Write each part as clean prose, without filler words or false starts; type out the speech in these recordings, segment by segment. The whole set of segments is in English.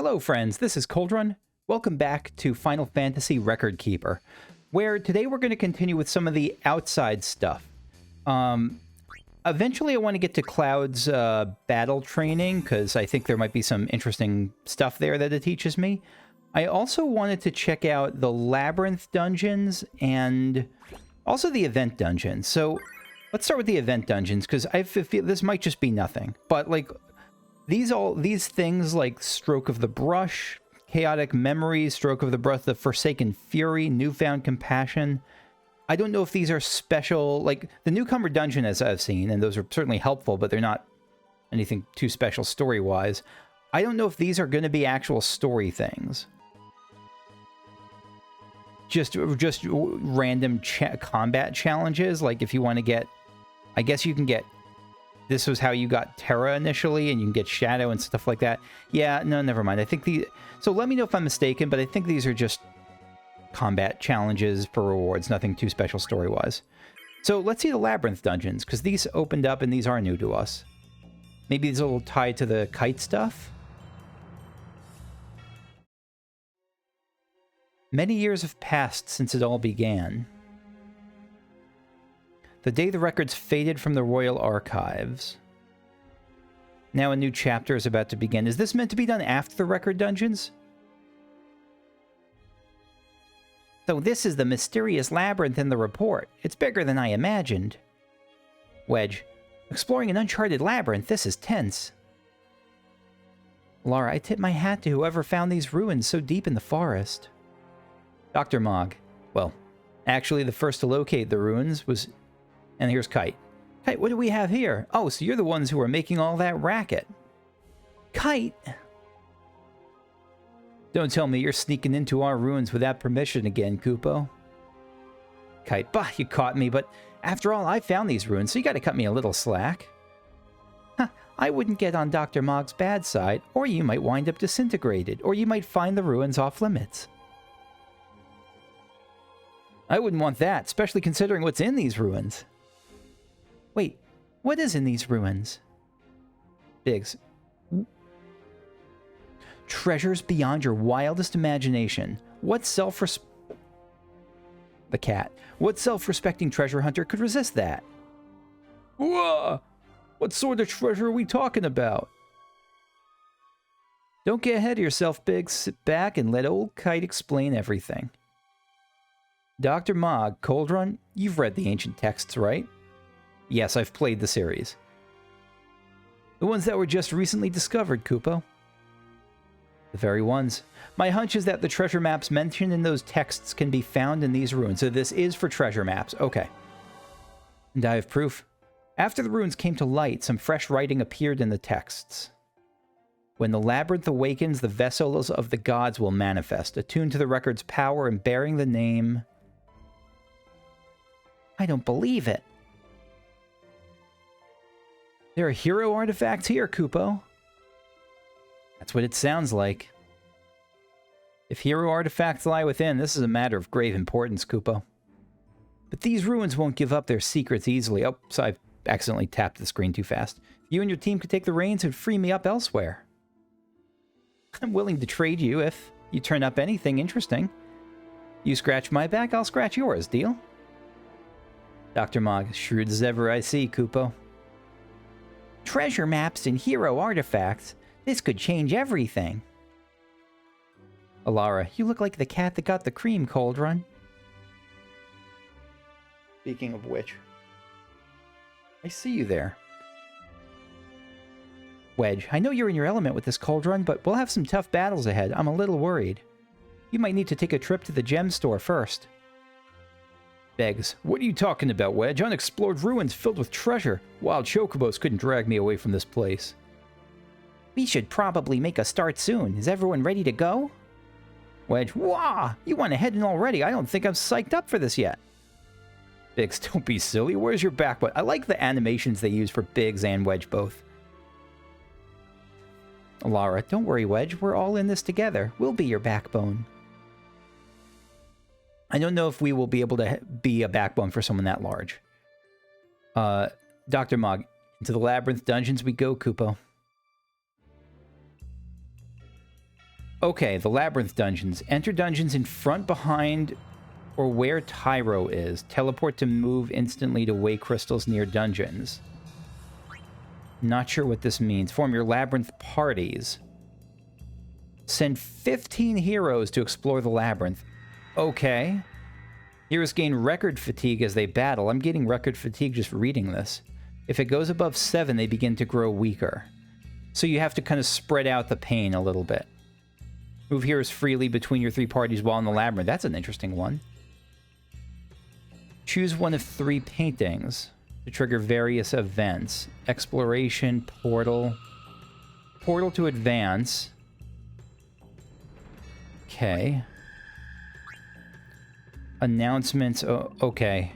Hello friends, this is Coldrun. Welcome back to Final Fantasy Record Keeper, where today we're going to continue with some of the outside stuff. Eventually I want to get to Cloud's battle training, because I think there might be some interesting stuff there that it teaches me. I also wanted to check out the Labyrinth Dungeons and also the Event Dungeons. So let's start with the Event Dungeons, because I feel this might just be nothing, but like these things like Stroke of the Brush, Chaotic Memories, Stroke of the Brush, the Forsaken Fury, Newfound Compassion. I don't know if these are special, like the Newcomer Dungeon as I've seen, and those are certainly helpful, but they're not anything too special story-wise. I don't know if these are going to be actual story things. Just random combat challenges, like if you want to get, I guess you can get, this was how you got Terra initially, and you can get Shadow and stuff like that. Yeah, no, never mind. I think so let me know if I'm mistaken, but I think these are just combat challenges for rewards, nothing too special story-wise. So let's see the Labyrinth Dungeons, because these opened up and these are new to us. Maybe these are a little tied to the kite stuff. Many years have passed since it all began. The day the records faded from the royal archives. Now a new chapter is about to begin. Is this meant to be done after the record dungeons? So this is the mysterious labyrinth in the report. It's bigger than I imagined. Wedge. Exploring an uncharted labyrinth, this is tense. Lara, I tip my hat to whoever found these ruins so deep in the forest. Dr. Mog. Well, actually the first to locate the ruins was... And here's Kite. Kite, what do we have here? Oh, so you're the ones who are making all that racket. Kite! Don't tell me you're sneaking into our ruins without permission again, Kupo. Kite, bah, you caught me, but after all, I found these ruins, so you gotta cut me a little slack. Huh, I wouldn't get on Dr. Mog's bad side, or you might wind up disintegrated, or you might find the ruins off limits. I wouldn't want that, especially considering what's in these ruins. Wait, what is in these ruins? Biggs. Treasures beyond your wildest imagination. What The cat. What self-respecting treasure hunter could resist that? Whoa! What sort of treasure are we talking about? Don't get ahead of yourself, Biggs. Sit back and let old Kite explain everything. Dr. Mog, Coldrun, you've read the ancient texts, right? Yes, I've played the series. The ones that were just recently discovered, Kupo. The very ones. My hunch is that the treasure maps mentioned in those texts can be found in these ruins, so this is for treasure maps. Okay. And I have proof. After the ruins came to light, some fresh writing appeared in the texts. When the labyrinth awakens, the vessels of the gods will manifest, attuned to the record's power and bearing the name... I don't believe it. There are hero artifacts here, Kupo. That's what it sounds like. If hero artifacts lie within, this is a matter of grave importance, Kupo. But these ruins won't give up their secrets easily. Oh, so I've accidentally tapped the screen too fast. You and your team could take the reins and free me up elsewhere. I'm willing to trade you if you turn up anything interesting. You scratch my back, I'll scratch yours, deal? Dr. Mog, shrewd as ever I see, Kupo. Treasure maps and hero artifacts. This could change everything. Alara, you look like the cat that got the cream, Coldrun. Speaking of which, I see you there. Wedge, I know you're in your element with this Coldrun, but we'll have some tough battles ahead. I'm a little worried. You might need to take a trip to the gem store first. Beggs, what are you talking about, Wedge? Unexplored ruins filled with treasure. Wild chocobos couldn't drag me away from this place. We should probably make a start soon. Is everyone ready to go? Wedge, wah! You went ahead and already. I don't think I'm psyched up for this yet. Biggs, don't be silly. Where's your backbone? I like the animations they use for Biggs and Wedge both. Lara, don't worry, Wedge. We're all in this together. We'll be your backbone. I don't know if we will be able to be a backbone for someone that large. Dr. Mog, into the Labyrinth Dungeons we go, Kupo. Okay, the Labyrinth Dungeons. Enter dungeons in front, behind, or where Tyro is. Teleport to move instantly to way crystals near dungeons. Not sure what this means. Form your labyrinth parties. Send 15 heroes to explore the labyrinth. Okay. Heroes gain record fatigue as they battle. I'm getting record fatigue just reading this. If it goes above 7, they begin to grow weaker. So you have to kind of spread out the pain a little bit. Move heroes freely between your 3 parties while in the labyrinth. That's an interesting one. Choose one of 3 paintings to trigger various events. Exploration, portal. Portal to advance. Okay. Announcements. Oh, okay.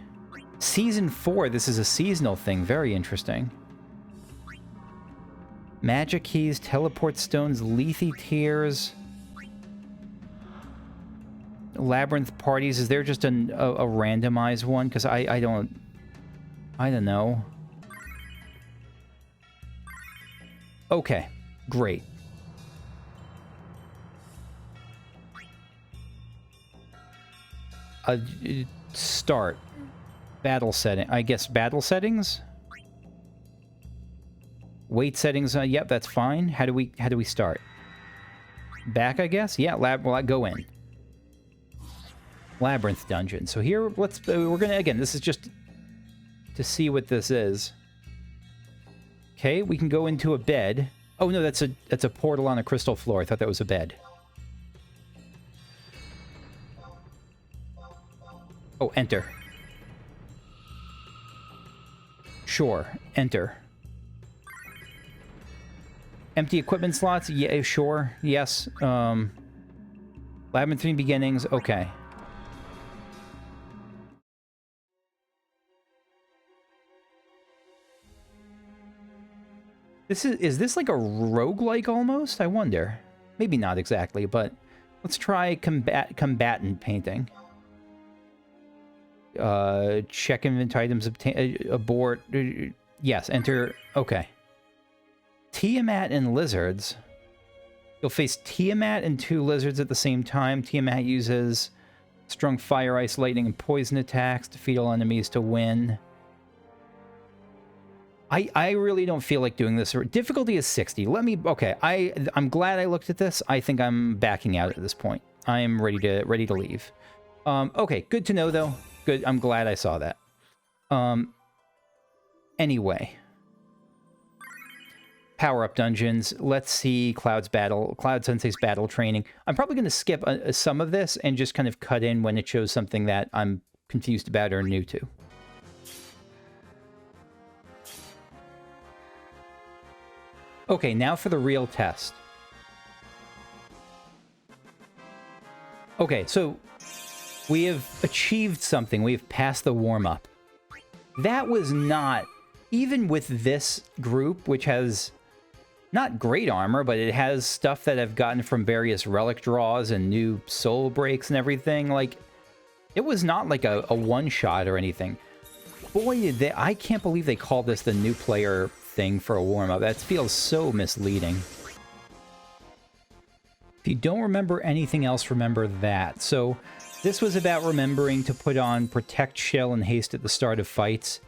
Season 4. This is a seasonal thing. Very interesting. Magic keys, teleport stones, lethe tears. Labyrinth parties. Is there just a randomized one? Because I don't know. Okay, great. Start. Battle setting. I guess battle settings? Weight settings. Yep, that's fine. How do we start? Back, I guess? Yeah, well, I go in. Labyrinth Dungeon. So here, we're gonna, again, this is just to see what this is. Okay, we can go into a bed. Oh no, that's a portal on a crystal floor. I thought that was a bed. Oh, enter. Sure, enter. Empty equipment slots? Yeah, sure. Yes. Labyrinth 3 beginnings. Okay. Is this like a roguelike almost? I wonder. Maybe not exactly, but let's try combatant painting. Check inventory items, abort. Yes, enter. Okay. Tiamat and lizards. You'll face Tiamat and 2 lizards at the same time. Tiamat uses strong fire, ice, lightning, and poison attacks. Defeat all enemies to win. I really don't feel like doing this. Difficulty is 60. Let me... Okay, I'm glad I looked at this. I think I'm backing out at this point. I am ready to leave. Okay, good to know, though. Good. I'm glad I saw that. Anyway. Power-up dungeons. Let's see Cloud Sensei's battle training. I'm probably going to skip some of this and just kind of cut in when it shows something that I'm confused about or new to. Okay, now for the real test. Okay, so we have achieved something. We have passed the warm-up. That was not... Even with this group, which has not great armor, but it has stuff that I've gotten from various relic draws and new soul breaks and everything, like, it was not like a one-shot or anything. Boy, I can't believe they called this the new player thing for a warm-up. That feels so misleading. If you don't remember anything else, remember that. So this was about remembering to put on Protect, Chill, and Haste at the start of fights.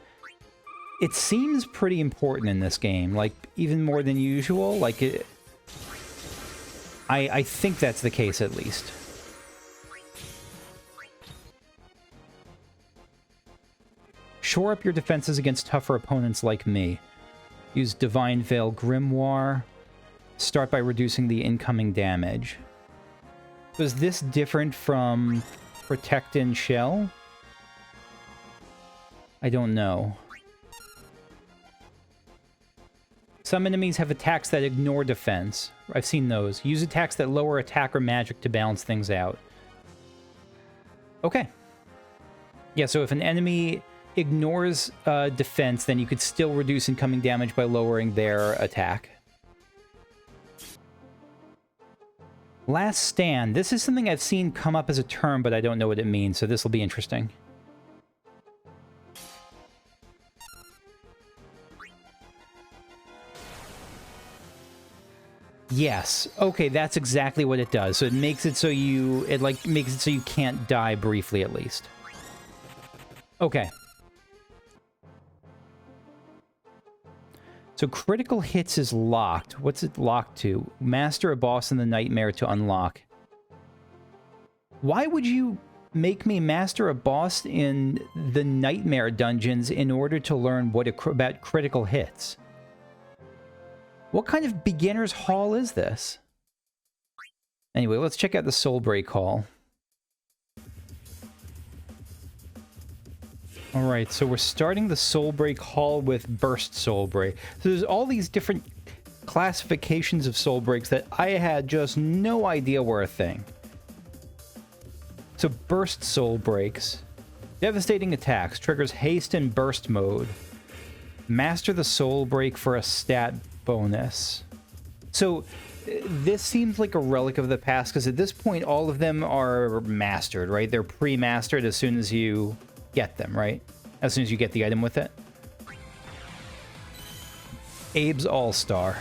It seems pretty important in this game, like, even more than usual. Like, I think that's the case, at least. Shore up your defenses against tougher opponents like me. Use Divine Veil Grimoire. Start by reducing the incoming damage. Was this different from Protect and Shell? I don't know. Some enemies have attacks that ignore defense. I've seen those. Use attacks that lower attack or magic to balance things out. Okay. Yeah, so if an enemy ignores defense, then you could still reduce incoming damage by lowering their attack. Last Stand. This is something I've seen come up as a term, but I don't know what it means, so this will be interesting. Yes. Okay, that's exactly what it does. So it makes it so makes it so you can't die briefly at least. Okay. So critical hits is locked. What's it locked to? Master a boss in the nightmare to unlock. Why would you make me master a boss in the nightmare dungeons in order to learn about critical hits? What kind of beginner's hall is this? Anyway, let's check out the Soulbreak Hall. Alright, so we're starting the Soulbreak Hall with Burst Soulbreak. So there's all these different classifications of Soulbreaks that I had just no idea were a thing. So Burst Soulbreaks. Devastating attacks. Triggers haste and burst mode. Master the Soulbreak for a stat bonus. So this seems like a relic of the past, because at this point all of them are mastered, right? They're pre-mastered as soon as you get them, right? As soon as you get the item with it. Abe's All-Star.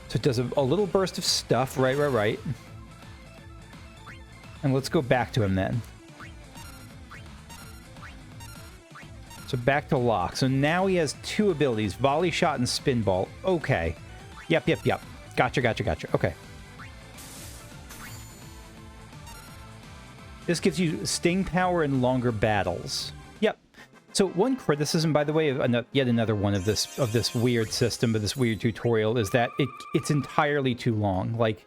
So it does a little burst of stuff, right. And let's go back to him then. So back to Locke. So now he has two abilities, Volley Shot and Spin Ball. Okay. Yep. Gotcha. Okay. This gives you Sting Power and longer battles. Yep. So one criticism, by the way, of yet another one of this weird system, of this weird tutorial, is that it's entirely too long. Like,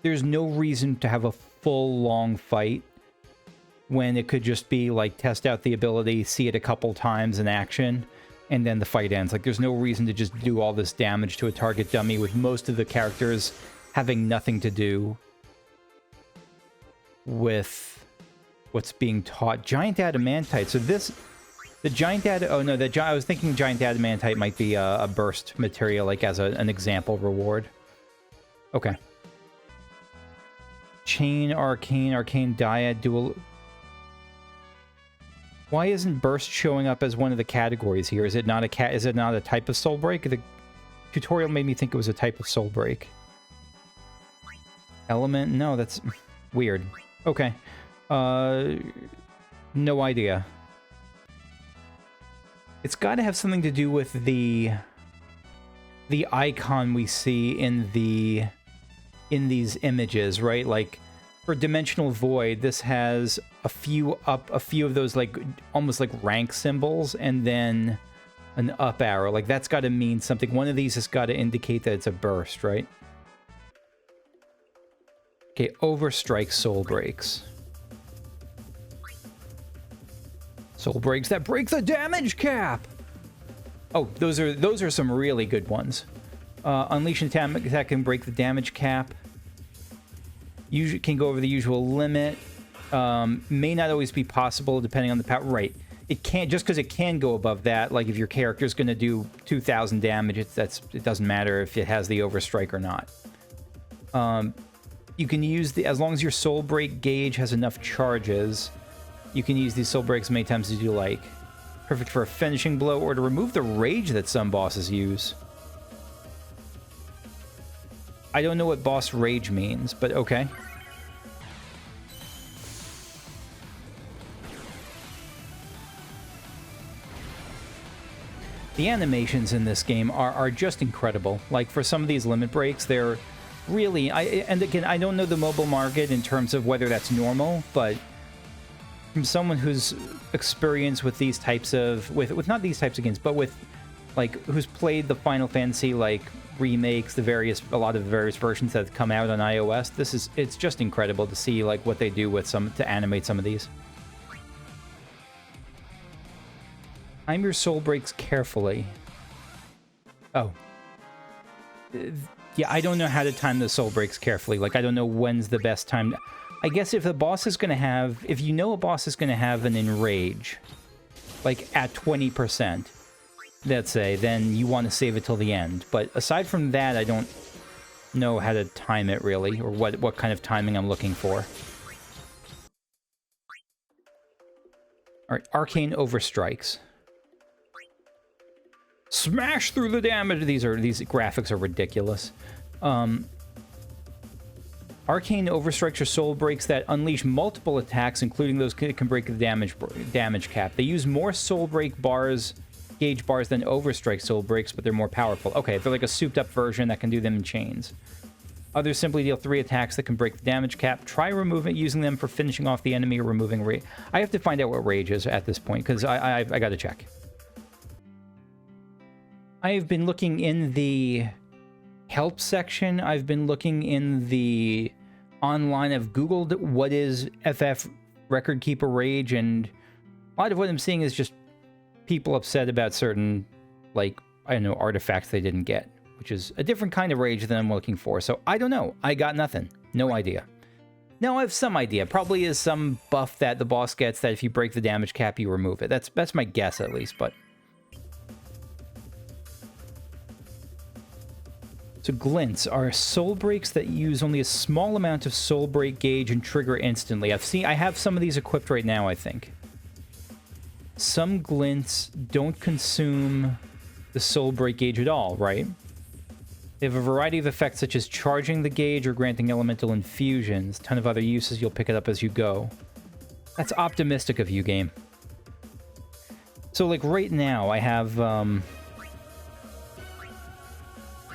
there's no reason to have a full long fight when it could just be like test out the ability, see it a couple times in action, and then the fight ends. Like, there's no reason to just do all this damage to a target dummy with most of the characters having nothing to do with what's being taught. Giant Adamantite. So the Giant I was thinking Giant Adamantite might be a burst material, like as an example reward. Okay. Chain, Arcane Dyad, Dual. Why isn't burst showing up as one of the categories here? Is it not a type of soul break? The tutorial made me think it was a type of soul break. Element? No, that's weird. Okay. No idea. It's got to have something to do with the icon we see in these images, right? Like for Dimensional Void, this has a few of those like almost like rank symbols, and then an up arrow. Like that's got to mean something. One of these has got to indicate that it's a burst, right? Okay, Overstrike Soul Breaks. Soul Breaks that break the damage cap! Oh, those are some really good ones. Unleash an attack that can break the damage cap. Usually can go over the usual limit. May not always be possible depending on the power. Right. It can't, just because it can go above that, like if your character's going to do 2,000 damage, it doesn't matter if it has the Overstrike or not. You can use as long as your Soul Break gauge has enough charges, you can use these Soul Breaks as many times as you like. Perfect for a finishing blow or to remove the rage that some bosses use. I don't know what boss rage means, but okay. The animations in this game are just incredible. Like, for some of these limit breaks, they're really... and again, I don't know the mobile market in terms of whether that's normal, but from someone who's experienced with these types of... with not these types of games, but with, like, who's played the Final Fantasy, like, remakes, a lot of the various versions that have come out on iOS, it's just incredible to see, like, what they do with to animate some of these. Time your soul breaks carefully. Oh. Yeah, I don't know how to time the soul breaks carefully. Like, I don't know when's the best time. I guess if a boss is going to have... if you know a boss is going to have an enrage, like at 20%, let's say, then you want to save it till the end. But aside from that, I don't know how to time it, really, or what kind of timing I'm looking for. Alright, Arcane Overstrikes. Smash through the damage. These graphics are ridiculous. Arcane overstrikes or soul breaks that unleash multiple attacks, including those that can break the damage cap. They use more soul break bars, gauge bars than overstrike soul breaks, but they're more powerful. Okay, they're like a souped up version that can do them in chains. Others simply deal 3 attacks that can break the damage cap. Try using them for finishing off the enemy or removing rage. I have to find out what rage is at this point, because I got to check. I've been looking in the help section. I've been looking in the online. I've Googled what is FF Record Keeper Rage, and a lot of what I'm seeing is just people upset about certain, like, I don't know, artifacts they didn't get, which is a different kind of rage than I'm looking for. So I don't know. I got nothing. No idea. No, I have some idea. Probably is some buff that the boss gets that if you break the damage cap, you remove it. That's my guess, at least, but... So glints are soul breaks that use only a small amount of soul break gauge and trigger instantly. I have some of these equipped right now, I think. Some glints don't consume the soul break gauge at all, right? They have a variety of effects such as charging the gauge or granting elemental infusions. A ton of other uses, you'll pick it up as you go. That's optimistic of you, game. So like right now I have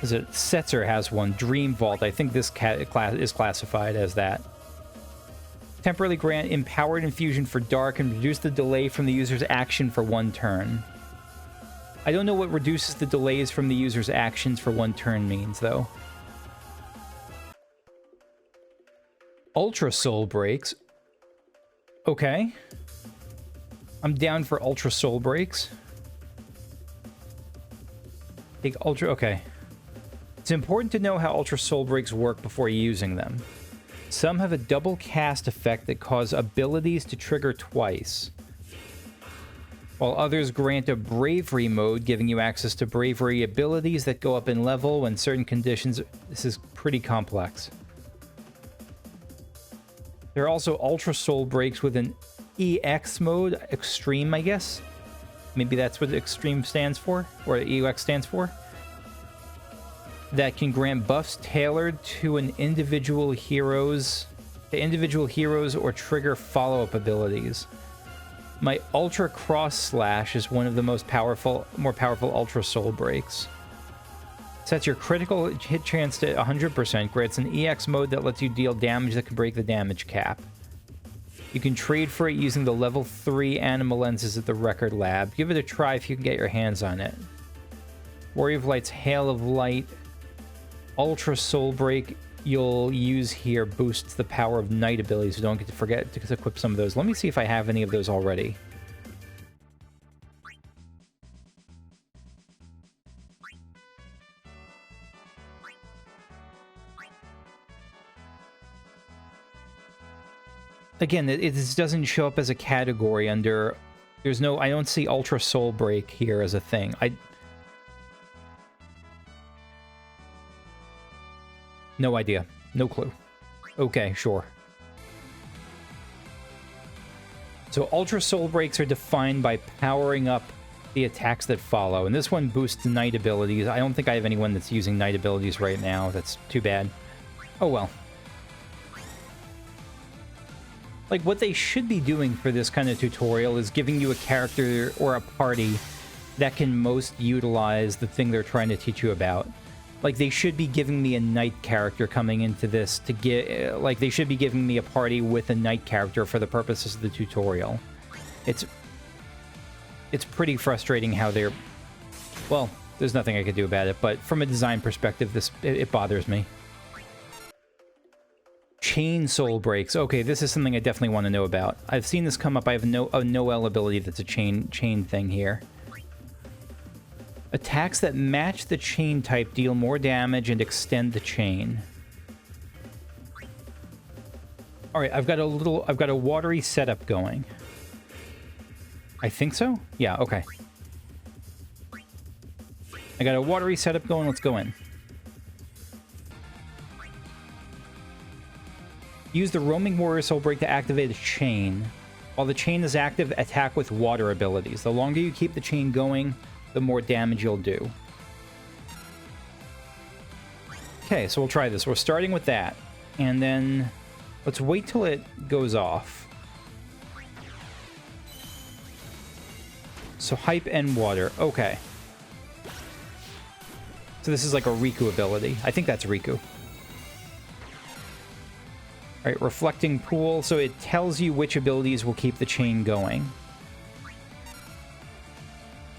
is it Setzer has one, Dream Vault. I think this class is classified as that. Temporarily grant empowered infusion for dark and reduce the delay from the user's action for 1 turn. I don't know what reduces the delays from the user's actions for 1 turn means, though. Ultra Soul Breaks. Okay. I'm down for Ultra Soul Breaks. Take Ultra... Okay. It's important to know how Ultra Soul Breaks work before using them. Some have a double cast effect that cause abilities to trigger twice, while others grant a Bravery mode, giving you access to Bravery abilities that go up in level when certain conditions... This is pretty complex. There are also Ultra Soul Breaks with an EX mode, Extreme, I guess? Maybe that's what Extreme stands for, or EX stands for? That can grant buffs tailored to individual heroes or trigger follow-up abilities. My Ultra Cross Slash is one of the more powerful Ultra Soul Breaks. Sets your critical hit chance to 100%, grants an EX mode that lets you deal damage that can break the damage cap. You can trade for it using the level 3 animal lenses at the Record Lab. Give it a try if you can get your hands on it. Warrior of Light's Hail of Light Ultra Soul Break you'll use here boosts the power of night abilities, so don't get to forget to equip some of those. Let me see if I have any of those already. Again, this doesn't show up as a category under... There's no... I don't see Ultra Soul Break here as a thing. No idea. No clue. Okay, sure. So Ultra Soul Breaks are defined by powering up the attacks that follow. And this one boosts night abilities. I don't think I have anyone that's using night abilities right now. That's too bad. Oh well. Like, what they should be doing for this kind of tutorial is giving you a character or a party that can most utilize the thing they're trying to teach you about. Like, they should be giving me a knight character coming into this to get... Like, they should be giving me a party with a knight character for the purposes of the tutorial. It's pretty frustrating how they're... Well, there's nothing I could do about it, but from a design perspective, it bothers me. Chain Soul Breaks. Okay, this is something I definitely want to know about. I've seen this come up. I have a Noel ability that's a chain thing here. Attacks that match the chain type deal more damage and extend the chain. Alright, I've got a watery setup going. I think so? Yeah, okay. I got a watery setup going, let's go in. Use the Roaming Warrior Soul Break to activate a chain. While the chain is active, attack with water abilities. The longer you keep the chain going, the more damage you'll do. Okay, so we'll try this. We're starting with that. And then let's wait till it goes off. So hype and water. Okay. So this is like a Riku ability. I think that's Riku. All right, reflecting pool. So it tells you which abilities will keep the chain going.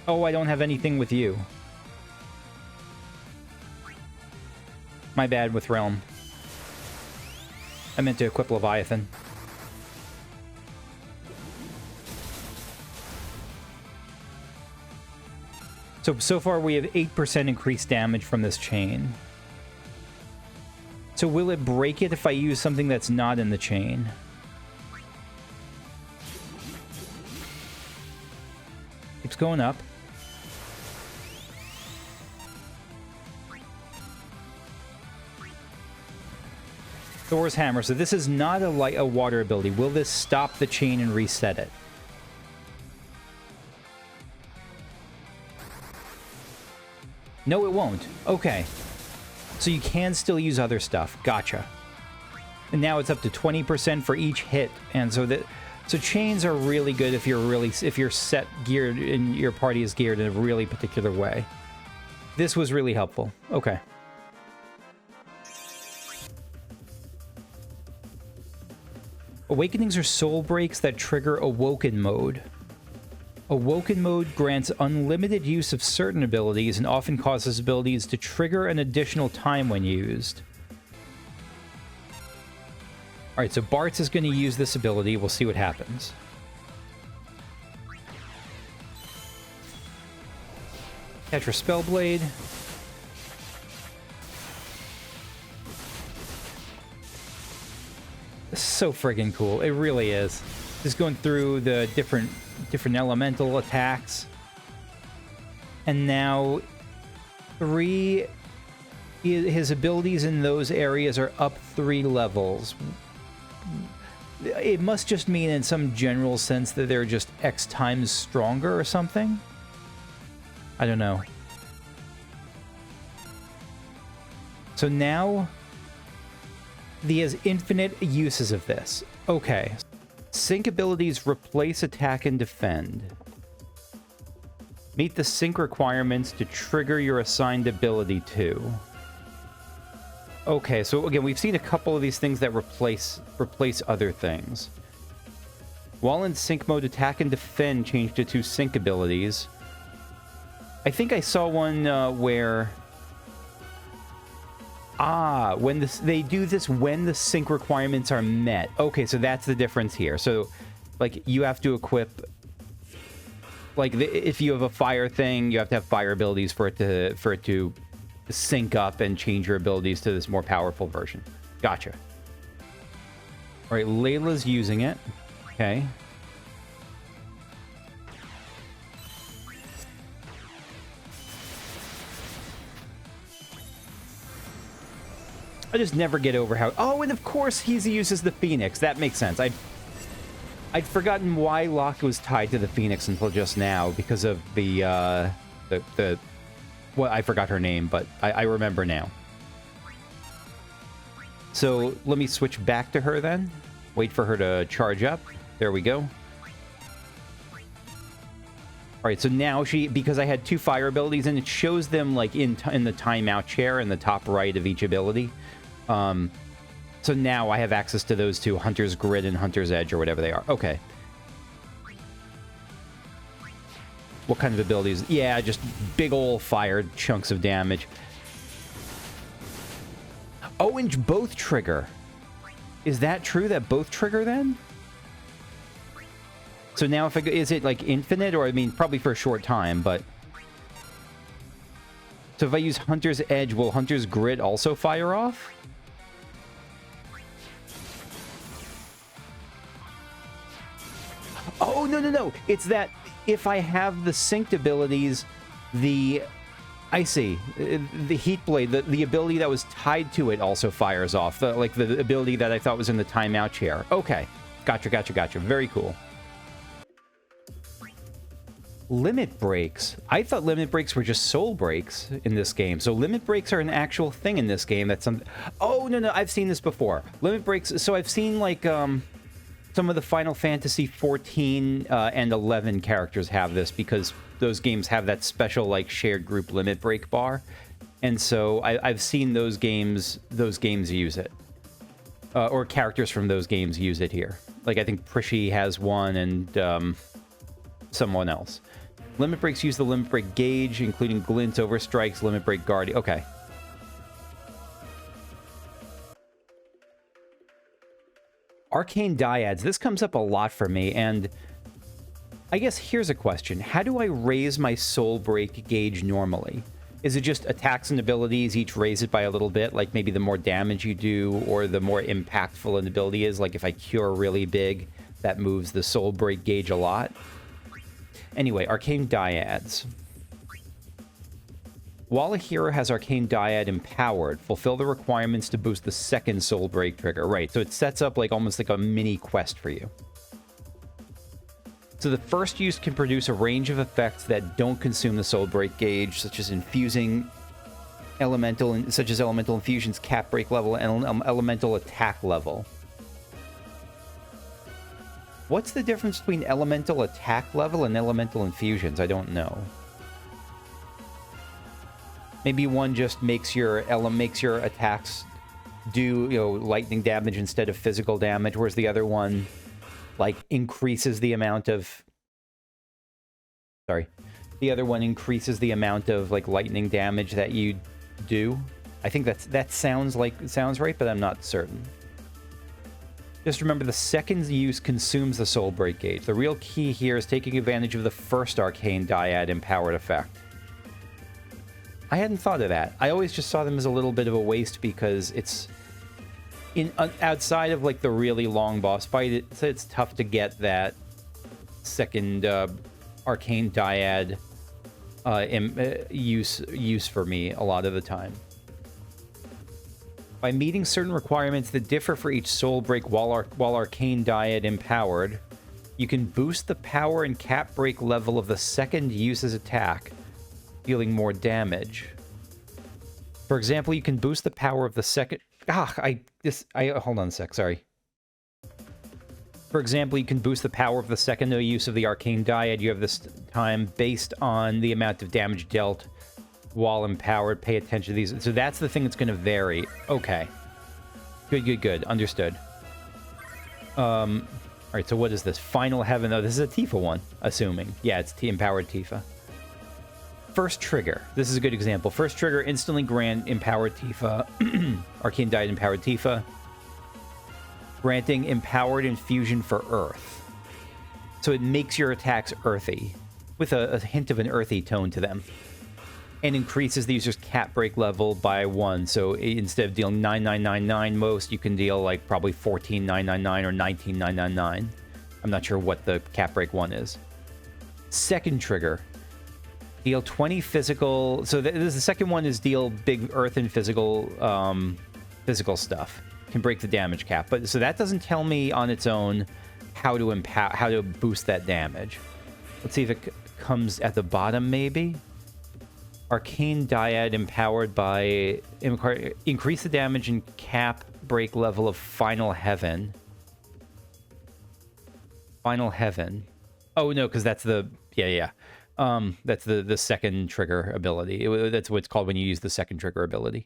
Oh, I don't have anything with you. My bad with Realm. I meant to equip Leviathan. So far we have 8% increased damage from this chain. So will it break it if I use something that's not in the chain? Keeps going up. Thor's Hammer. So this is not a water ability. Will this stop the chain and reset it? No, it won't. Okay. So you can still use other stuff. Gotcha. And now it's up to 20% for each hit. And so chains are really good if you're set geared and your party is geared in a really particular way. This was really helpful. Okay. Awakenings are soul breaks that trigger Awoken Mode. Awoken Mode grants unlimited use of certain abilities and often causes abilities to trigger an additional time when used. Alright, so Bartz is going to use this ability. We'll see what happens. Tetra Spellblade. So friggin' cool. It really is. Just going through the different elemental attacks. And now his abilities in those areas are up 3 levels. It must just mean in some general sense that they're just X times stronger or something. I don't know. So now he has infinite uses of this. Okay. Sync abilities replace attack and defend. Meet the sync requirements to trigger your assigned ability too. Okay, so again, we've seen a couple of these things that replace other things. While in sync mode, attack and defend change to 2 sync abilities. I think I saw one where... when they do this when the sync requirements are met. Okay, so that's the difference here. So, like, you have to equip... Like, if you have a fire thing, you have to have fire abilities for it to sync up and change your abilities to this more powerful version. Gotcha. All right, Layla's using it. Okay. I just never get over how... Oh, and of course he uses the Phoenix. That makes sense. I'd forgotten why Locke was tied to the Phoenix until just now because of the well, I forgot her name, but I remember now. So let me switch back to her then. Wait for her to charge up. There we go. All right, so now because I had 2 fire abilities, and it shows them like in the timeout chair in the top right of each ability. So now I have access to those 2, Hunter's Grid and Hunter's Edge, or whatever they are. Okay. What kind of abilities? Yeah, just big ol' fire chunks of damage. Oh, and both trigger. Is that true that both trigger then? So now if is it like infinite, or I mean probably for a short time, but... So if I use Hunter's Edge, will Hunter's Grid also fire off? Oh, no. It's that if I have the synced abilities, I see. The Heat Blade, the ability that was tied to it also fires off. Like the ability that I thought was in the timeout chair. Okay. Gotcha. Very cool. Limit breaks. I thought limit breaks were just soul breaks in this game. So limit breaks are an actual thing in this game. That's some. Oh no, I've seen this before. Limit breaks. So I've seen like some of the Final Fantasy 14 and 11 characters have this because those games have that special like shared group limit break bar, and so I've seen those games use it, or characters from those games use it here. Like I think Prishy has one and someone else. Limit breaks use the limit break gauge, including glints, overstrikes, limit break guardian. Okay. Arcane Dyads. This comes up a lot for me, and I guess here's a question. How do I raise my soul break gauge normally? Is it just attacks and abilities each raise it by a little bit? Like maybe the more damage you do or the more impactful an ability is? Like if I cure really big, that moves the soul break gauge a lot? Anyway, Arcane Dyads. While a hero has Arcane Dyad empowered, fulfill the requirements to boost the second soul break trigger. Right, so it sets up like almost like a mini quest for you. So the first use can produce a range of effects that don't consume the soul break gauge, such as elemental infusions, cap break level, and elemental attack level. What's the difference between elemental attack level and elemental infusions? I don't know. Maybe one just makes your attacks do, lightning damage instead of physical damage, whereas the other one, like, increases the amount of... Sorry. The other one increases the amount of, like, lightning damage that you do. I think that sounds right, but I'm not certain. Just remember, the second use consumes the soul break gauge. The real key here is taking advantage of the first Arcane Dyad empowered effect. I hadn't thought of that. I always just saw them as a little bit of a waste because it's outside of like the really long boss fight. It's tough to get that second Arcane Dyad use for me a lot of the time. By meeting certain requirements that differ for each soul break while Arcane Dyad empowered, you can boost the power and cap break level of the second use's attack, dealing more damage. For example, you can boost the power of the second... hold on a sec, sorry. For example, you can boost the power of the second use of the Arcane Dyad you have this time based on the amount of damage dealt while empowered. Pay attention to these. So that's the thing that's going to vary. Okay. Good. Understood. Alright, so what is this? Final Heaven. Oh, this is a Tifa one, assuming. Yeah, it's empowered Tifa. First trigger. This is a good example. First trigger, instantly grant empowered Tifa. Arcane Dyad empowered Tifa. Granting empowered infusion for Earth. So it makes your attacks earthy, with a hint of an earthy tone to them. And increases the user's cap break level by 1. So instead of dealing 9999 most, you can deal like probably 14999 or 19999. I'm not sure what the cap break one is. Second trigger. Deal 20 physical... So the second one is deal big earth and physical stuff. Can break the damage cap. But so that doesn't tell me on its own how to boost that damage. Let's see if it comes at the bottom, maybe. Arcane Dyad empowered by... Increase the damage and cap break level of Final Heaven. Final Heaven. Oh, no, because that's the... Yeah. That's the second trigger ability. That's what it's called when you use the second trigger ability.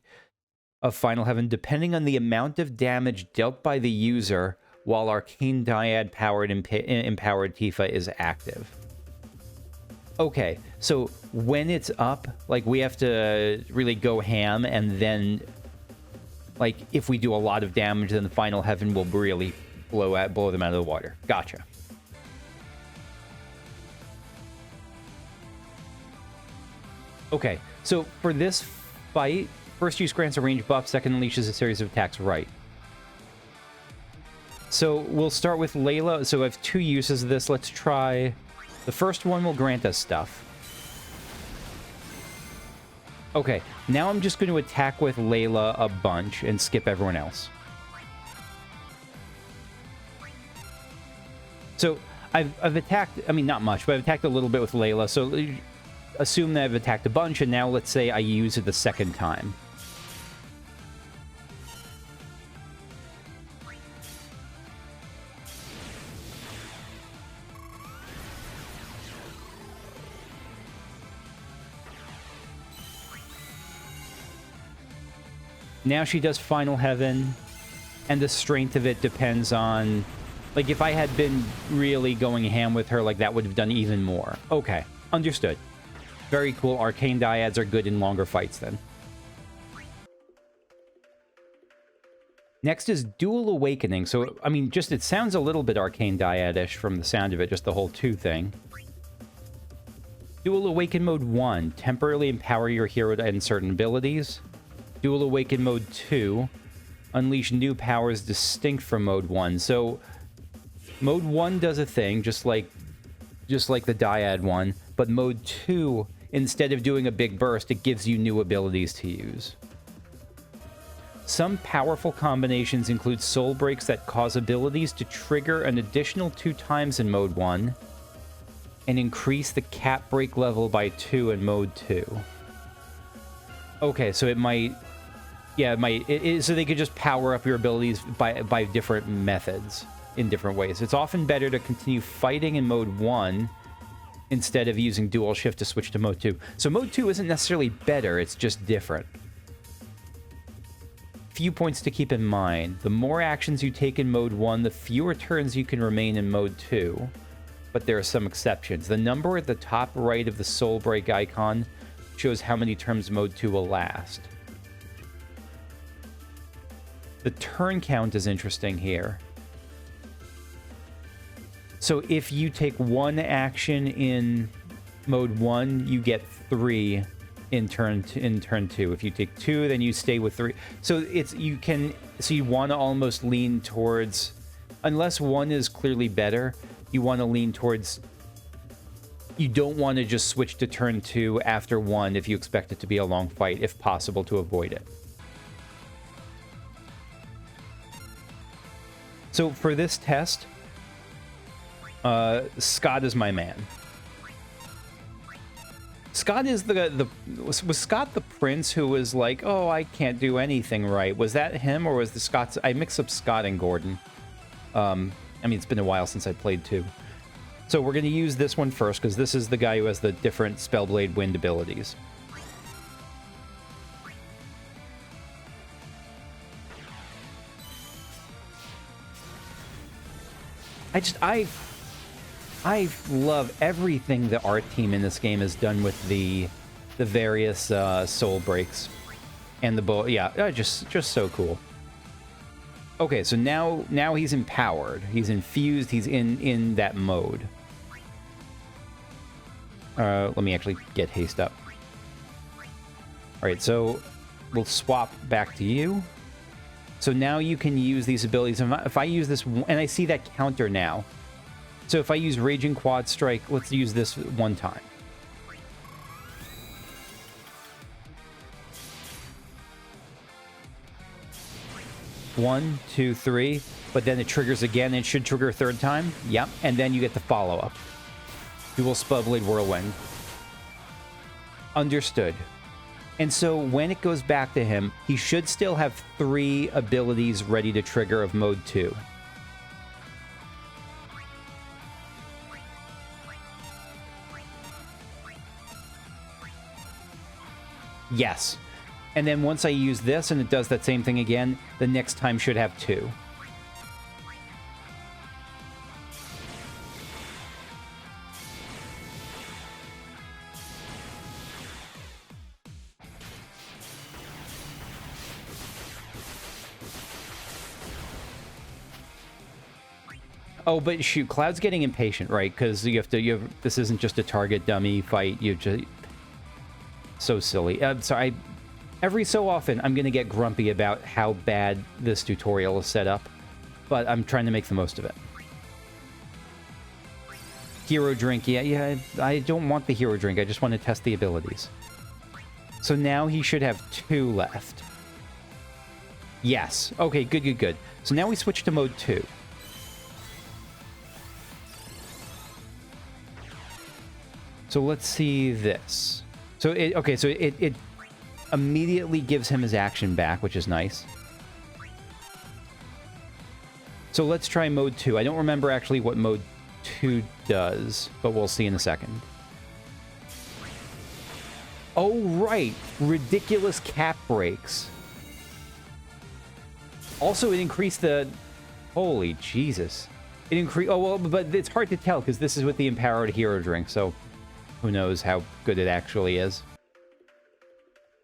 Of Final Heaven, depending on the amount of damage dealt by the user while Arcane Dyad powered empowered Tifa is active. Okay, so when it's up, like, we have to really go ham, and then, like, if we do a lot of damage, then the Final Heaven will really blow them out of the water. Gotcha. Okay, so for this fight, first use grants a range buff, second unleashes a series of attacks, right. So we'll start with Layla. So I have 2 uses of this. Let's try... The first one will grant us stuff. Okay, now I'm just going to attack with Layla a bunch and skip everyone else. So I've attacked, I mean, not much, but I've attacked a little bit with Layla, so assume that I've attacked a bunch, and now let's say I use it the second time. Now she does Final Heaven, and the strength of it depends on... Like, if I had been really going ham with her, like, that would have done even more. Okay, understood. Very cool. Arcane Dyads are good in longer fights, then. Next is Dual Awakening. So, I mean, just it sounds a little bit Arcane Dyad-ish from the sound of it, just the whole 2 thing. Dual Awaken Mode 1. Temporarily empower your hero to end certain abilities. Dual Awaken Mode 2, unleash new powers distinct from Mode 1. So, Mode 1 does a thing, just like the Dyad one, but Mode 2, instead of doing a big burst, it gives you new abilities to use. Some powerful combinations include soul breaks that cause abilities to trigger an additional 2 times in Mode 1, and increase the cap break level by 2 in Mode 2. Okay, so it might... Yeah, it might. So they could just power up your abilities by different methods in different ways. It's often better to continue fighting in Mode 1 instead of using Dual Shift to switch to Mode 2. So Mode 2 isn't necessarily better, it's just different. Few points to keep in mind. The more actions you take in Mode 1, the fewer turns you can remain in Mode 2. But there are some exceptions. The number at the top right of the Soul Break icon shows how many turns Mode 2 will last. The turn count is interesting here. So if you take 1 action in Mode 1, you get 3 in turn 2. If you take 2, then you stay with 3. So you want to almost lean towards, unless 1 is clearly better, you want to lean towards, you don't want to just switch to turn 2 after 1 if you expect it to be a long fight, if possible, to avoid it. So for this test, Scott is my man. Scott is was Scott the prince who was like, oh, I can't do anything right? Was that him, or was the Scott's? I mix up Scott and Gordon. I mean, it's been a while since I played 2. So we're going to use this one first, because this is the guy who has the different Spellblade Wind abilities. I love everything the art team in this game has done with the various soul breaks and the bow. Yeah, just so cool. Okay, so now he's empowered. He's infused. He's in that mode. Let me actually get haste up. All right, so we'll swap back to you. So now you can use these abilities. If I use this, and I see that counter now. So if I use Raging Quad Strike, let's use this 1 time. One, 2, 3, but then it triggers again. It should trigger a 3rd time. Yep, and then you get the follow-up. Dual Spellblade Whirlwind. Understood. And so when it goes back to him, he should still have 3 abilities ready to trigger of Mode 2. Yes. And then once I use this and it does that same thing again, the next time should have 2. Oh, but shoot, Cloud's getting impatient, right? Because this isn't just a target dummy fight. You just... So silly. Sorry, every so often I'm going to get grumpy about how bad this tutorial is set up, but I'm trying to make the most of it. Hero drink, yeah, I don't want the hero drink, I just want to test the abilities. So now he should have 2 left. Yes, okay, good. So now we switch to Mode 2. So let's see this. So it immediately gives him his action back, which is nice. So let's try mode 2. I don't remember actually what mode 2 does, but we'll see in a second. Oh, right. Ridiculous cap breaks. Also, it increased the... Holy Jesus. It increased... Oh, well, but it's hard to tell because this is with the Empowered Hero drink, so who knows how good it actually is.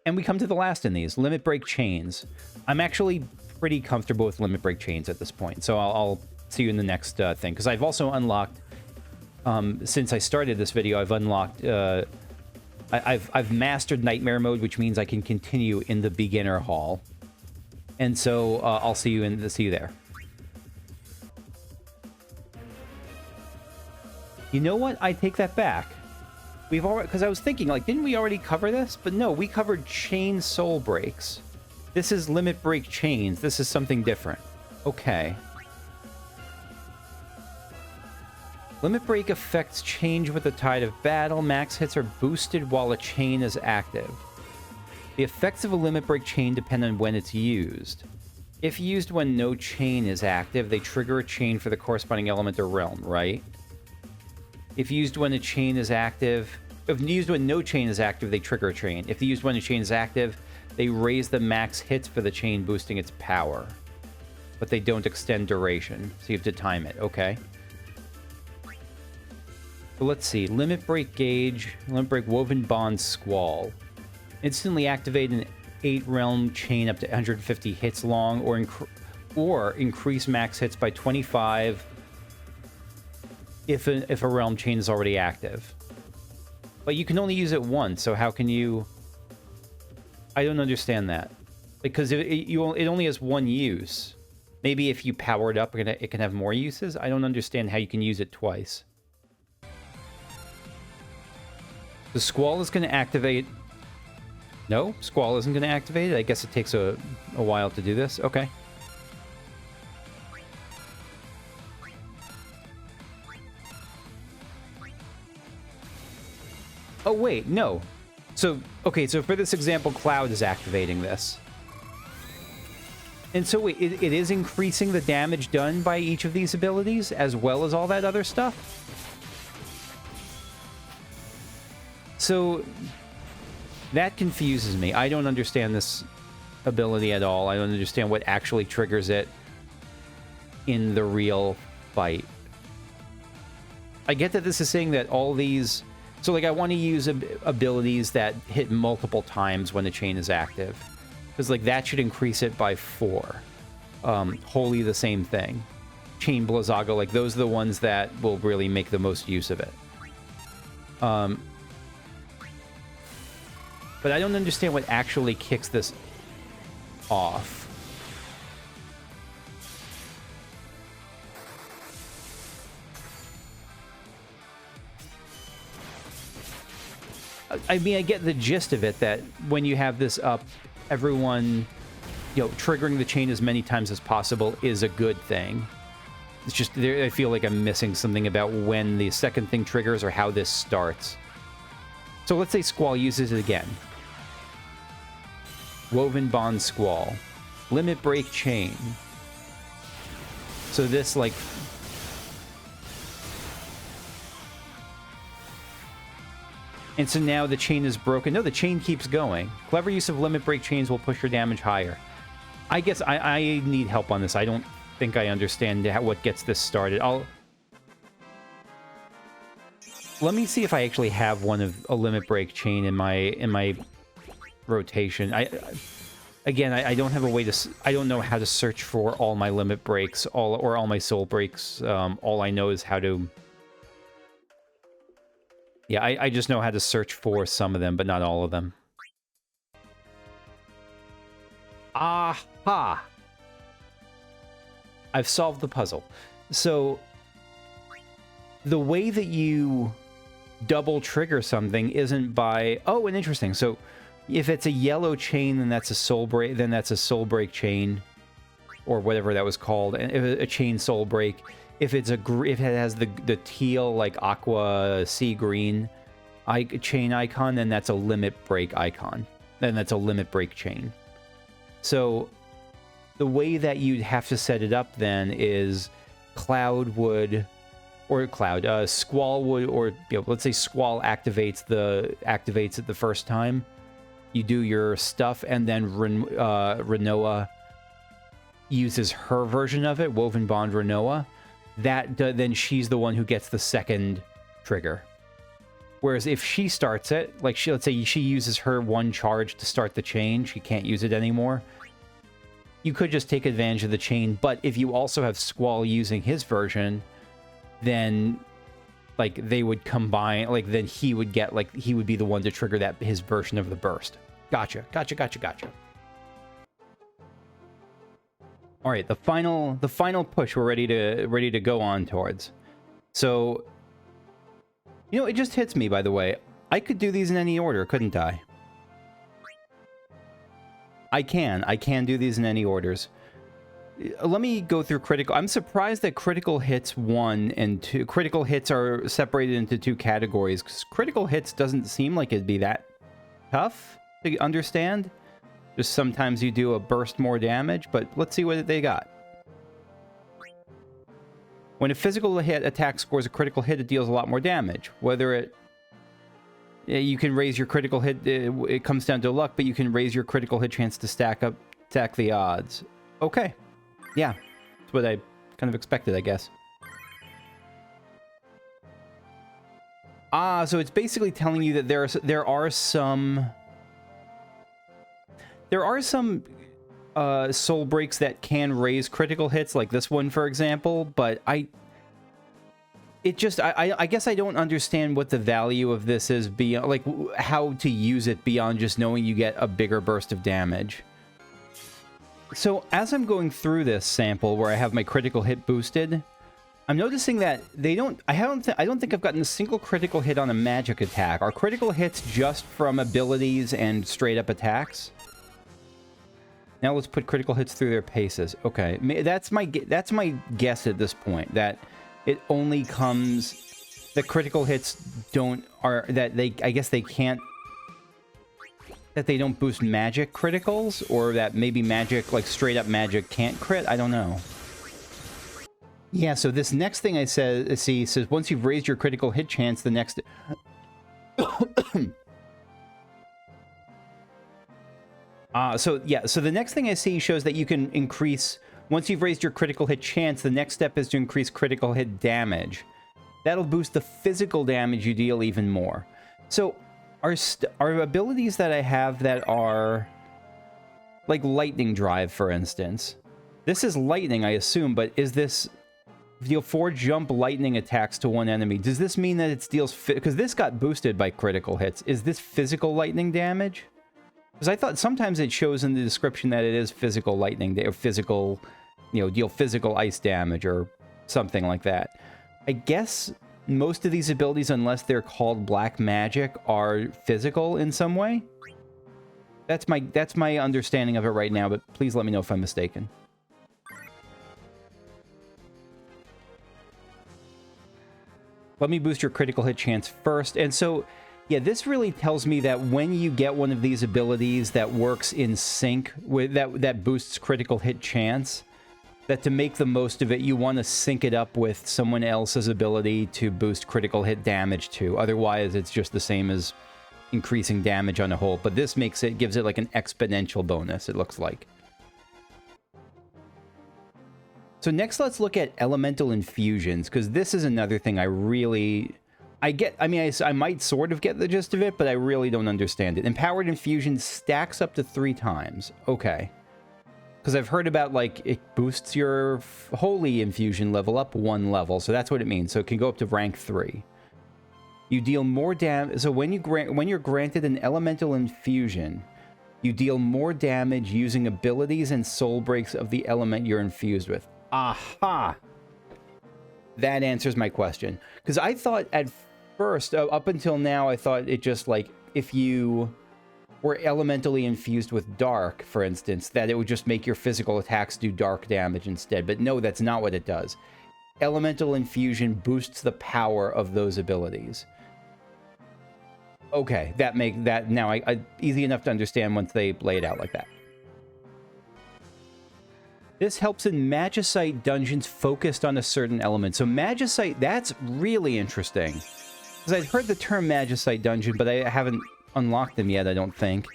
And we come to the last in these, Limit Break Chains. I'm actually pretty comfortable with Limit Break Chains at this point, so I'll see you in the next thing. Because I've also unlocked... since I started this video, I've unlocked... I've mastered Nightmare Mode, which means I can continue in the Beginner Hall. And so I'll see you there. You know what? I take that back. We've already, because I was thinking, like, didn't we already cover this? But no, we covered Chain Soul Breaks. This is Limit Break Chains. This is something different. Okay. Limit Break effects change with the tide of battle. Max hits are boosted while a chain is active. The effects of a Limit Break chain depend on when it's used. If used when no chain is active, they trigger a chain for the corresponding element or realm, right? If used when a chain is active... If used when no chain is active, they trigger a chain. If used when a chain is active, they raise the max hits for the chain, boosting its power. But they don't extend duration, so you have to time it. Okay. So let's see. Limit Break Gauge. Limit Break Woven Bond Squall. Instantly activate an 8-realm chain up to 150 hits long, or increase max hits by 25 if a realm chain is already active. But you can only use it once, so how can you... I don't understand that. Because it only has one use. Maybe if you power it up, it can have more uses? I don't understand how you can use it twice. The Squall is going to activate... No, Squall isn't going to activate it. I guess it takes a while to do this. Okay. Oh, wait, no. So, okay, so for this example, Cloud is activating this. And so, wait, it is increasing the damage done by each of these abilities, as well as all that other stuff? So... that confuses me. I don't understand this ability at all. I don't understand what actually triggers it in the real fight. I get that this is saying that all these... So, like, I want to use abilities that hit multiple times when the chain is active. Because, like, that should increase it by 4. Wholly the same thing. Chain Blizzaga, like, those are the ones that will really make the most use of it. But I don't understand what actually kicks this off. I mean, I get the gist of it, that when you have this up, everyone, you know, triggering the chain as many times as possible is a good thing. It's just, I feel like I'm missing something about when the second thing triggers or how this starts. So let's say Squall uses it again. Woven Bond Squall. Limit Break Chain. So this, like... And so now the chain is broken. No, the chain keeps going. Clever use of Limit Break Chains will push your damage higher. I guess I need help on this. I don't think I understand what gets this started. Let me see if I actually have a Limit Break Chain in my rotation. Again, I don't have a way to... I don't know how to search for all my Limit Breaks, or all my Soul Breaks. All I know is how to... Yeah, I just know how to search for some of them, but not all of them. Aha! I've solved the puzzle. So, the way that you double trigger something isn't by... Oh, and interesting. So, if it's a yellow chain, then that's a soul break. Then that's a soul break chain, or whatever that was called, a chain soul break. If it's if it has the teal, like aqua sea green, chain icon, then that's a limit break icon. Then that's a limit break chain. So the way that you'd have to set it up then is Squall would, or let's say Squall activates it the first time. You do your stuff, and then Renoa uses her version of it, Woven Bond Renoa. Then she's the one who gets the second trigger. Whereas if she starts it, like let's say she uses her one charge to start the chain, she can't use it anymore. You could just take advantage of the chain, but if you also have Squall using his version, then like they would combine, like then he would get, like he would be the one to trigger his version of the burst. Gotcha. All right, the final push we're ready to go on towards. So, it just hits me, by the way. I could do these in any order, couldn't I? I can do these in any orders. Let me go through critical. I'm surprised that critical hits 1 and 2. Critical hits are separated into 2 categories, because critical hits doesn't seem like it'd be that tough to understand. Just sometimes you do a burst more damage, but let's see what they got. When a physical hit attack scores a critical hit, it deals a lot more damage. You can raise your critical hit, it comes down to luck, but you can raise your critical hit chance to stack the odds. Okay. Yeah. That's what I kind of expected, I guess. So it's basically telling you that there are some soul breaks that can raise critical hits, like this one, for example, but I guess I don't understand what the value of this is, beyond, like, how to use it beyond just knowing you get a bigger burst of damage. So as I'm going through this sample where I have my critical hit boosted, I'm noticing that I don't think I've gotten a single critical hit on a magic attack. Are critical hits just from abilities and straight up attacks? Now let's put critical hits through their paces. Okay, that's my guess at this point, that it only comes, the critical hits I guess they can't, that they don't boost magic criticals, or that maybe magic, like straight up magic, can't crit. I don't know. Yeah, so this next thing I see says once you've raised your critical hit chance, the next so the next thing I see shows that you can increase, once you've raised your critical hit chance, the next step is to increase critical hit damage. That'll boost the physical damage you deal even more. So are abilities that I have that are like lightning drive, for instance. This is lightning, I assume, but is this deal 4 jump lightning attacks to one enemy? Does this mean that it deals, because this got boosted by critical hits, is this physical lightning damage? Because I thought sometimes it shows in the description that it is physical lightning, or physical, deal physical ice damage or something like that. I guess most of these abilities, unless they're called black magic, are physical in some way. That's my understanding of it right now, but please let me know if I'm mistaken. Let me boost your critical hit chance first. And so, yeah, this really tells me that when you get one of these abilities that works in sync with that boosts critical hit chance, that to make the most of it, you want to sync it up with someone else's ability to boost critical hit damage too. Otherwise, it's just the same as increasing damage on a whole. But this gives it like an exponential bonus, it looks like. So next, let's look at elemental infusions, because this is another thing I might sort of get the gist of it, but I really don't understand it. Empowered infusion stacks up to 3 times. Okay. Because I've heard about, like, it boosts your holy infusion level up 1 level, so that's what it means. So it can go up to rank 3. You deal more damage. So when you're granted an elemental infusion, you deal more damage using abilities and soul breaks of the element you're infused with. Aha! That answers my question. Because I thought at first, up until now, I thought it just, like, if you were elementally infused with dark, for instance, that it would just make your physical attacks do dark damage instead. But no, that's not what it does. Elemental infusion boosts the power of those abilities. Okay, that now I easy enough to understand once they lay it out like that. This helps in Magicite dungeons focused on a certain element. So Magicite, that's really interesting. Because I'd heard the term Magicite dungeon, but I haven't unlocked them yet, I don't think.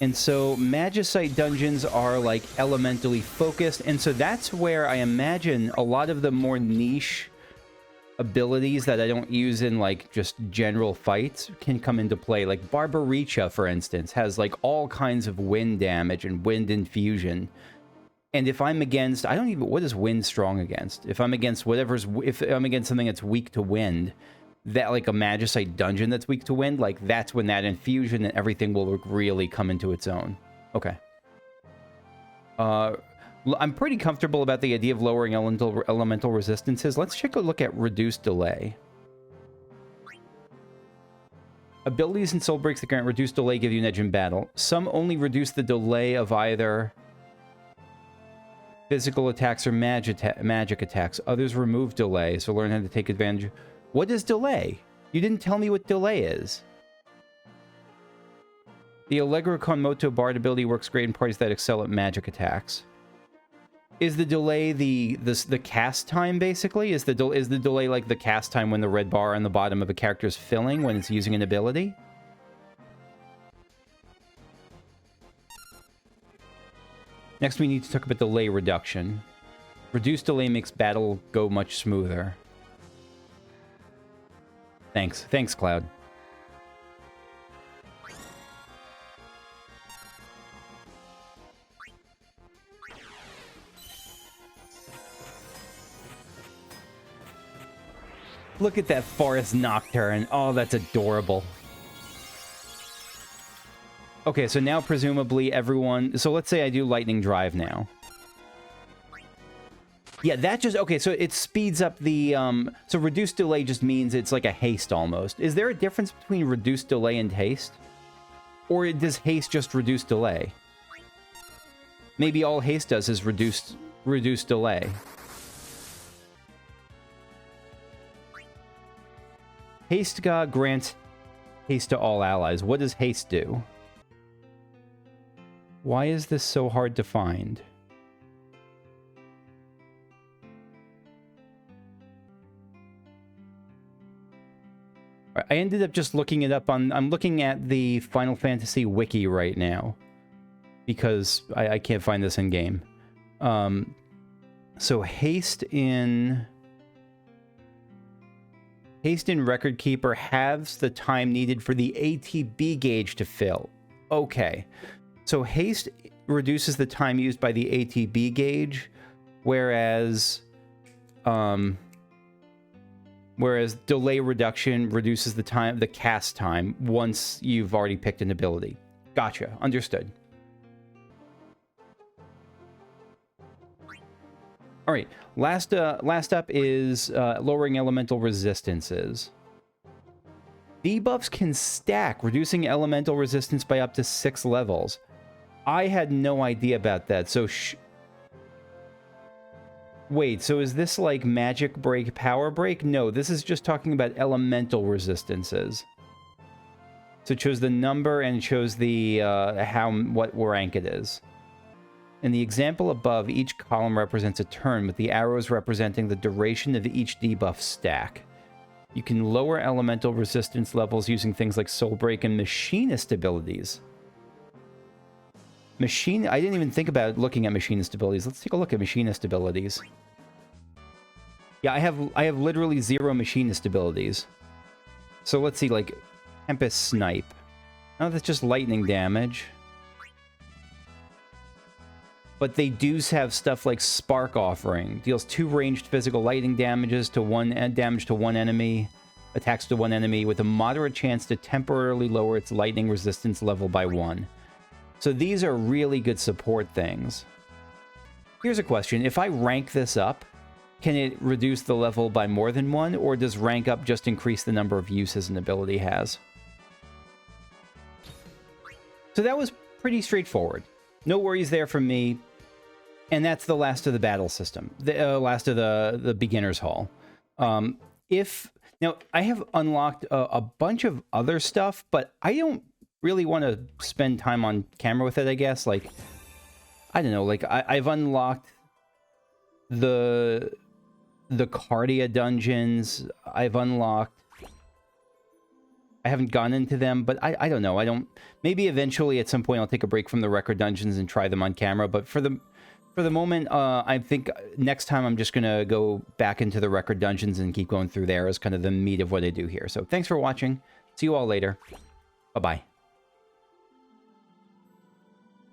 And so Magicite dungeons are like elementally focused. And so that's where I imagine a lot of the more niche abilities that I don't use in like just general fights can come into play. Like Barbaricha, for instance, has like all kinds of wind damage and wind infusion. And if I'm against, I don't even, what is wind strong against? If I'm against if I'm against something that's weak to wind, that like a Magicite dungeon that's weak to wind, like that's when that infusion and everything will really come into its own. Okay. I'm pretty comfortable about the idea of lowering elemental resistances. Let's take a look at reduced delay. Abilities and soul breaks that grant reduced delay give you an edge in battle. Some only reduce the delay of either physical attacks or magic attacks. Others remove delay, so learn how to take advantage. What is delay? You didn't tell me what delay is. The Allegro con moto bard ability works great in parties that excel at magic attacks. Is the delay the cast time, basically? Is the delay like the cast time when the red bar on the bottom of a character is filling when it's using an ability? Next, we need to talk about delay reduction. Reduced delay makes battle go much smoother. Thanks. Thanks, Cloud. Look at that Forest Nocturne. Oh, that's adorable. Okay, so now presumably everyone... So let's say I do Lightning Drive now. Yeah, that just... Okay, so it speeds up the... So reduced delay just means it's like a haste almost. Is there a difference between reduced delay and haste? Or does haste just reduce delay? Maybe all haste does is reduce delay. Haste God grants haste to all allies. What does haste do? Why is this so hard to find? I ended up just looking it up on... I'm looking at the Final Fantasy wiki right now. Because I can't find this in game. So haste in Record Keeper halves the time needed for the ATB gauge to fill. Okay. So haste reduces the time used by the ATB gauge, whereas delay reduction reduces the cast time once you've already picked an ability. Gotcha. Understood. All right. Last up is lowering elemental resistances. Debuffs can stack, reducing elemental resistance by up to 6 levels. I had no idea about that. So wait, so is this like magic break, power break? No, this is just talking about elemental resistances. So it shows the number and it shows the what rank it is. In the example above, each column represents a turn, with the arrows representing the duration of each debuff stack. You can lower elemental resistance levels using things like Soul Break and Machinist Abilities. I didn't even think about looking at Machinist Abilities. Let's take a look at Machinist Abilities. Yeah, I have literally 0 Machinist Abilities. So let's see, like, Tempest Snipe. Oh, that's just lightning damage. But they do have stuff like Spark Offering. Deals 2 ranged physical lightning damages to damage to one enemy. Attacks to one enemy with a moderate chance to temporarily lower its lightning resistance level by 1. So these are really good support things. Here's a question. If I rank this up, can it reduce the level by more than 1? Or does rank up just increase the number of uses an ability has? So that was pretty straightforward. No worries there from me. And that's the last of the battle system. The last of the beginner's hall. Now, I have unlocked a bunch of other stuff, but I don't really want to spend time on camera with it, I guess. Like, I don't know, like, I've unlocked the Cardia dungeons. I've unlocked... I haven't gone into them, but I don't know. Maybe eventually at some point I'll take a break from the record dungeons and try them on camera, but for the moment, I think next time I'm just going to go back into the record dungeons and keep going through there as kind of the meat of what I do here. So thanks for watching. See you all later. Bye-bye.